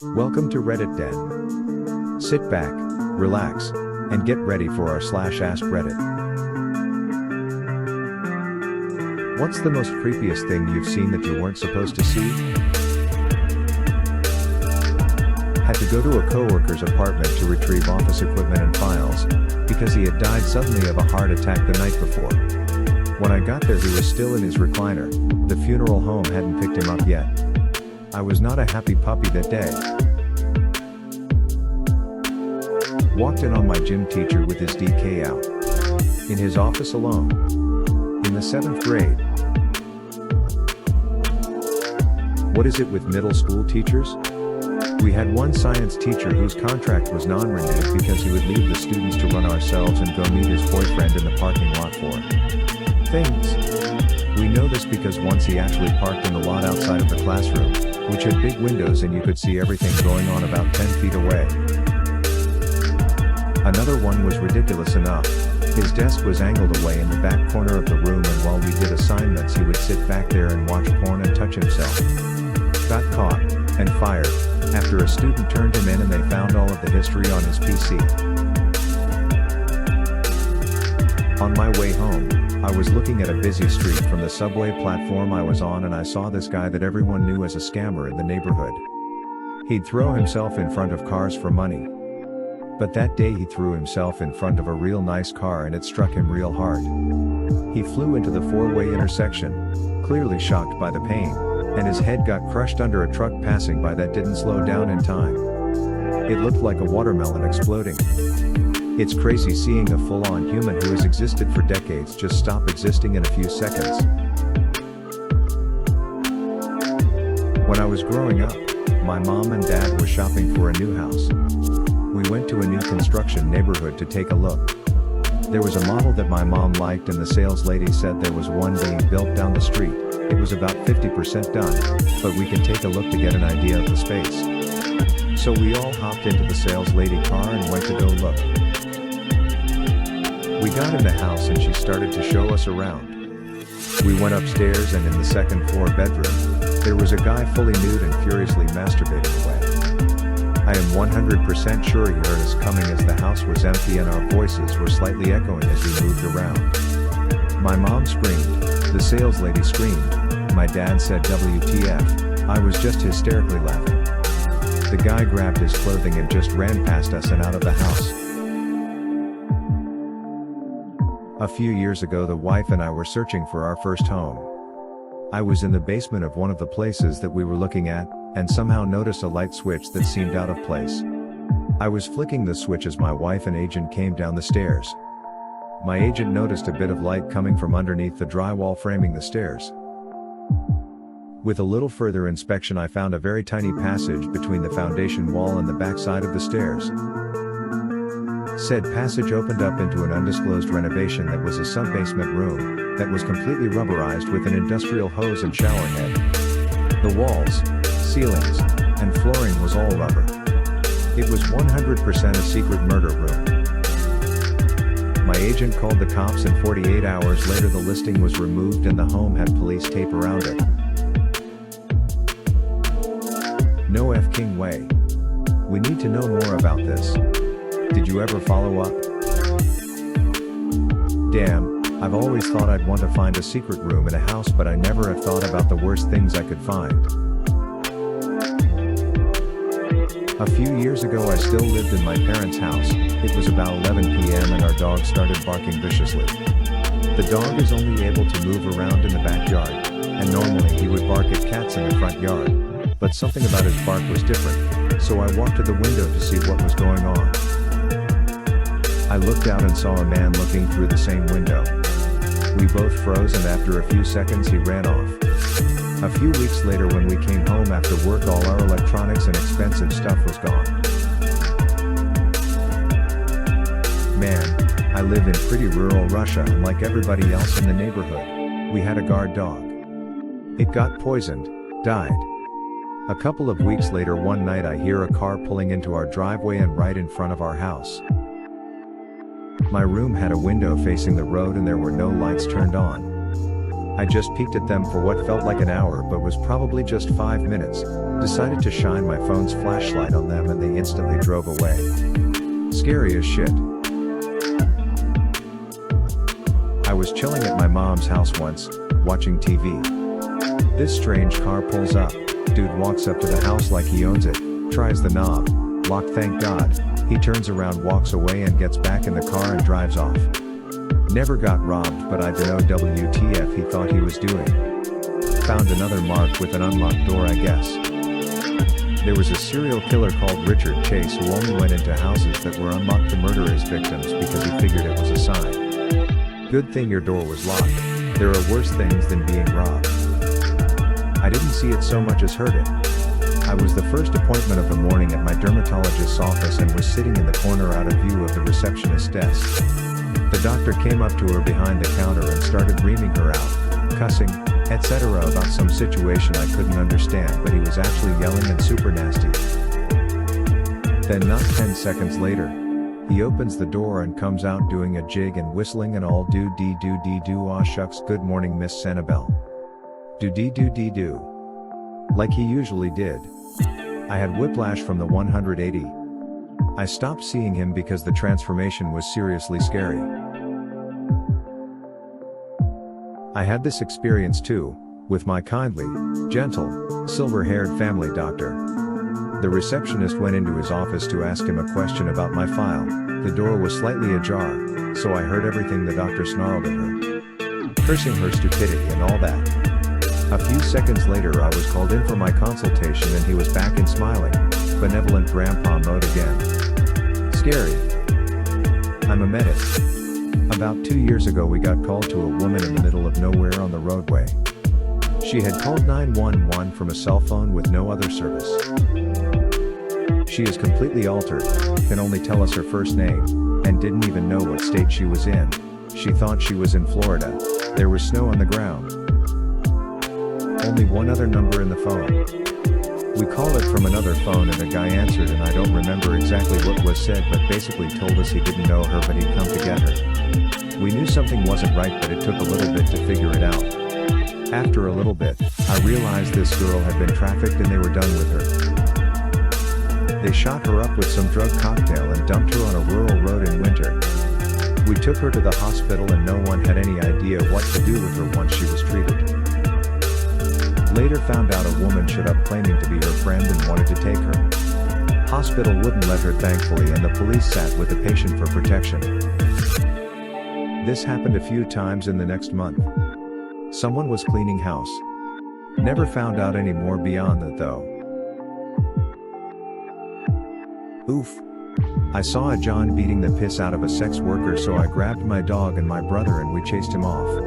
Welcome to RedditDen. Sit back, relax, and get ready for our /AskReddit. What's the most creepiest thing you've seen that you weren't supposed to see? Had to go to a coworker's apartment to retrieve office equipment and files, because he had died suddenly of a heart attack the night before. When I got there he was still in his recliner, the funeral home hadn't picked him up yet. I was not a happy puppy that day. Walked in on my gym teacher with his DK out. In his office alone. In the 7th grade. What is it with middle school teachers? We had one science teacher whose contract was non-renewed because he would leave the students to run ourselves and go meet his boyfriend in the parking lot for things. We know this because once he actually parked in the lot outside of the classroom, which had big windows and you could see everything going on about 10 feet away. Another one was ridiculous enough. His desk was angled away in the back corner of the room, and while we did assignments he would sit back there and watch porn and touch himself. Got caught, and fired, after a student turned him in and they found all of the history on his PC. On my way home, I was looking at a busy street from the subway platform I was on, and I saw this guy that everyone knew as a scammer in the neighborhood. He'd throw himself in front of cars for money. But that day he threw himself in front of a real nice car and it struck him real hard. He flew into the four-way intersection, clearly shocked by the pain, and his head got crushed under a truck passing by that didn't slow down in time. It looked like a watermelon exploding. It's crazy seeing a full-on human who has existed for decades just stop existing in a few seconds. When I was growing up, my mom and dad were shopping for a new house. We went to a new construction neighborhood to take a look. There was a model that my mom liked and the sales lady said there was one being built down the street. It was about 50% done, but we could take a look to get an idea of the space. So we all hopped into the sales lady car and went to go look. We got in the house and she started to show us around. We went upstairs and in the second floor bedroom, there was a guy fully nude and furiously masturbating away. I am 100% sure he heard us coming as the house was empty and our voices were slightly echoing as we moved around. My mom screamed, the sales lady screamed, my dad said WTF, I was just hysterically laughing. The guy grabbed his clothing and just ran past us and out of the house. A few years ago the wife and I were searching for our first home. I was in the basement of one of the places that we were looking at, and somehow noticed a light switch that seemed out of place. I was flicking the switch as my wife and agent came down the stairs. My agent noticed a bit of light coming from underneath the drywall framing the stairs. With a little further inspection I found a very tiny passage between the foundation wall and the back side of the stairs. Said passage opened up into an undisclosed renovation that was a sub-basement room, that was completely rubberized with an industrial hose and shower head. The walls, ceilings, and flooring was all rubber. It was 100% a secret murder room. My agent called the cops and 48 hours later the listing was removed and the home had police tape around it. No f***ing way. We need to know more about this. Did you ever follow up? Damn, I've always thought I'd want to find a secret room in a house, but I never have thought about the worst things I could find. A few years ago I still lived in my parents' house. It was about 11 p.m. and our dog started barking viciously. The dog is only able to move around in the backyard, and normally he would bark at cats in the front yard, but something about his bark was different, so I walked to the window to see what was going on. I looked out and saw a man looking through the same window. We both froze and after a few seconds he ran off. A few weeks later when we came home after work all our electronics and expensive stuff was gone. Man, I live in pretty rural Russia and like everybody else in the neighborhood, we had a guard dog. It got poisoned, died. A couple of weeks later one night I hear a car pulling into our driveway and right in front of our house. My room had a window facing the road and there were no lights turned on. I just peeked at them for what felt like an hour but was probably just 5 minutes, decided to shine my phone's flashlight on them and they instantly drove away. Scary as shit. I was chilling at my mom's house once, watching TV. This strange car pulls up, dude walks up to the house like he owns it, tries the knob, lock thank God, he turns around, walks away and gets back in the car and drives off. Never got robbed, but I don't know WTF he thought he was doing. Found another mark with an unlocked door, I guess. There was a serial killer called Richard Chase who only went into houses that were unlocked to murder his victims because he figured it was a sign. Good thing your door was locked. There are worse things than being robbed. I didn't see it so much as heard it. I was the first appointment of the morning at my dermatologist's office and was sitting in the corner out of view of the receptionist's desk. The doctor came up to her behind the counter and started reaming her out, cussing, etc. about some situation I couldn't understand, but he was actually yelling and super nasty. Then not 10 seconds later, he opens the door and comes out doing a jig and whistling and all do-dee-do-dee-do. Aw shucks, good morning Miss Sanibel. Do-dee-do-dee-do. Like he usually did. I had whiplash from the 180. I stopped seeing him because the transformation was seriously scary. I had this experience too, with my kindly, gentle, silver-haired family doctor. The receptionist went into his office to ask him a question about my file. The door was slightly ajar, so I heard everything the doctor snarled at her, cursing her stupidity and all that. A few seconds later I was called in for my consultation and he was back in smiling, benevolent grandpa mode again. Scary. I'm a medic. About 2 years ago we got called to a woman in the middle of nowhere on the roadway. She had called 911 from a cell phone with no other service. She is completely altered, can only tell us her first name, and didn't even know what state she was in. She thought she was in Florida. There was snow on the ground. Only one other number in the phone. We called it from another phone and a guy answered and I don't remember exactly what was said but basically told us he didn't know her but he'd come to get her. We knew something wasn't right but it took a little bit to figure it out. After a little bit, I realized this girl had been trafficked and they were done with her. They shot her up with some drug cocktail and dumped her on a rural road in winter. We took her to the hospital and no one had any idea what to do with her once she was treated. Later found out a woman showed up claiming to be her friend and wanted to take her. Hospital wouldn't let her thankfully and the police sat with the patient for protection. This happened a few times in the next month. Someone was cleaning house. Never found out any more beyond that though. Oof. I saw a John beating the piss out of a sex worker so I grabbed my dog and my brother and we chased him off.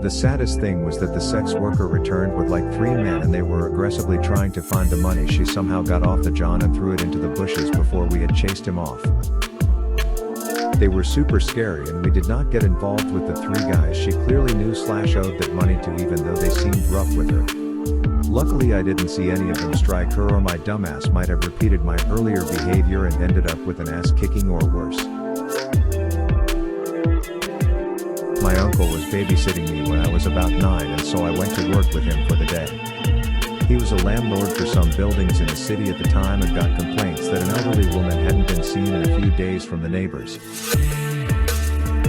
The saddest thing was that the sex worker returned with like 3 men and they were aggressively trying to find the money. She somehow got off the John and threw it into the bushes before we had chased him off. They were super scary and we did not get involved with the 3 guys she clearly knew / owed that money to even though they seemed rough with her. Luckily I didn't see any of them strike her or my dumbass might have repeated my earlier behavior and ended up with an ass kicking or worse. My uncle was babysitting me when I was about 9 and so I went to work with him for the day. He was a landlord for some buildings in the city at the time and got complaints that an elderly woman hadn't been seen in a few days from the neighbors.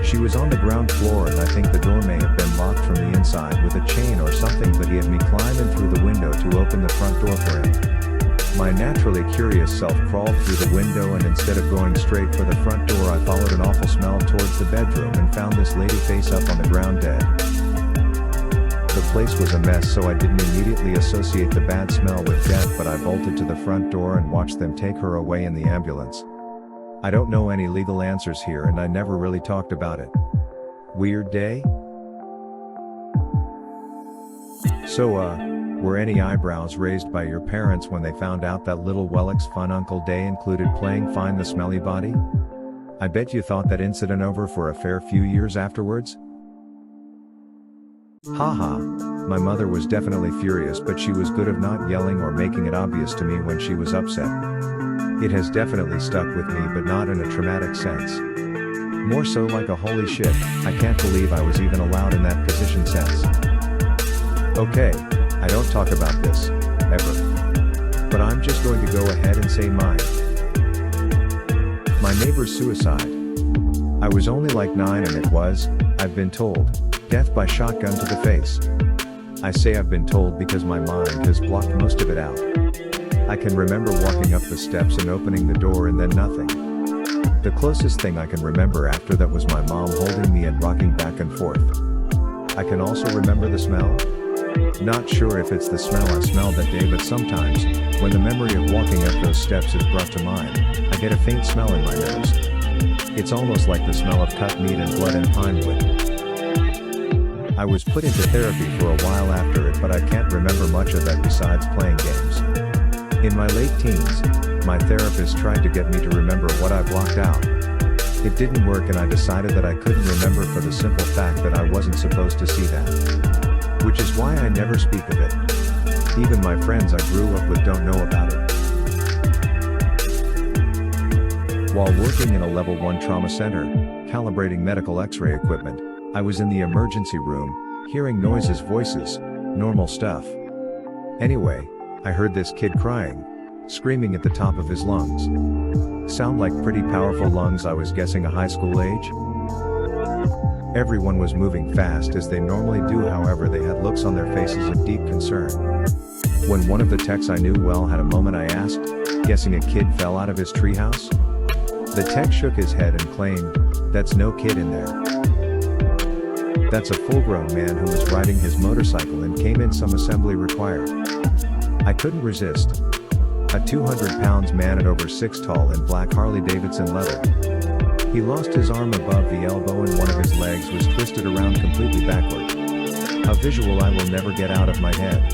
She was on the ground floor and I think the door may have been locked from the inside with a chain or something but he had me climb in through the window to open the front door for him. My naturally curious self crawled through the window and instead of going straight for the front door I followed an awful smell towards the bedroom and found this lady face up on the ground dead. The place was a mess so I didn't immediately associate the bad smell with death but I bolted to the front door and watched them take her away in the ambulance. I don't know any legal answers here and I never really talked about it. Weird day? So were any eyebrows raised by your parents when they found out that little Wellick's fun Uncle Day included playing Find the Smelly Body? I bet you thought that incident over for a fair few years afterwards? Haha. My mother was definitely furious but she was good of not yelling or making it obvious to me when she was upset. It has definitely stuck with me but not in a traumatic sense. More so like a holy shit, I can't believe I was even allowed in that position sense. Okay, I don't talk about this, ever. But I'm just going to go ahead and say mine. My neighbor's suicide. I was only like 9 and it was, I've been told, death by shotgun to the face. I say I've been told because my mind has blocked most of it out. I can remember walking up the steps and opening the door and then nothing. The closest thing I can remember after that was my mom holding me and rocking back and forth. I can also remember the smell. Not sure if it's the smell I smelled that day, but sometimes, when the memory of walking up those steps is brought to mind, I get a faint smell in my nose. It's almost like the smell of cut meat and blood and pine wood. I was put into therapy for a while after it, but I can't remember much of that besides playing games. In my late teens, my therapist tried to get me to remember what I blocked out. It didn't work and I decided that I couldn't remember for the simple fact that I wasn't supposed to see that. Which is why I never speak of it. Even my friends I grew up with don't know about it. While working in a level 1 trauma center, calibrating medical x-ray equipment, I was in the emergency room, hearing noises, voices, normal stuff. Anyway, I heard this kid crying, screaming at the top of his lungs. Sound like pretty powerful lungs, I was guessing a high school age? Everyone was moving fast as they normally do, however they had looks on their faces of deep concern. When one of the techs I knew well had a moment, I asked, guessing a kid fell out of his treehouse? The tech shook his head and claimed, "That's no kid in there. That's a full-grown man who was riding his motorcycle and came in, some assembly required." I couldn't resist. A 200-pound man at over 6 tall in black Harley-Davidson leather. He lost his arm above the elbow and one of his legs was twisted around completely backward. A visual I will never get out of my head.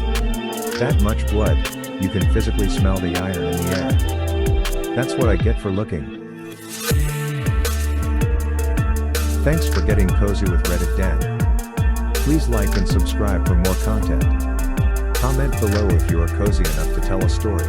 That much blood, you can physically smell the iron in the air. That's what I get for looking. Thanks for getting cozy with RedditDen. Please like and subscribe for more content. Comment below if you are cozy enough to tell a story.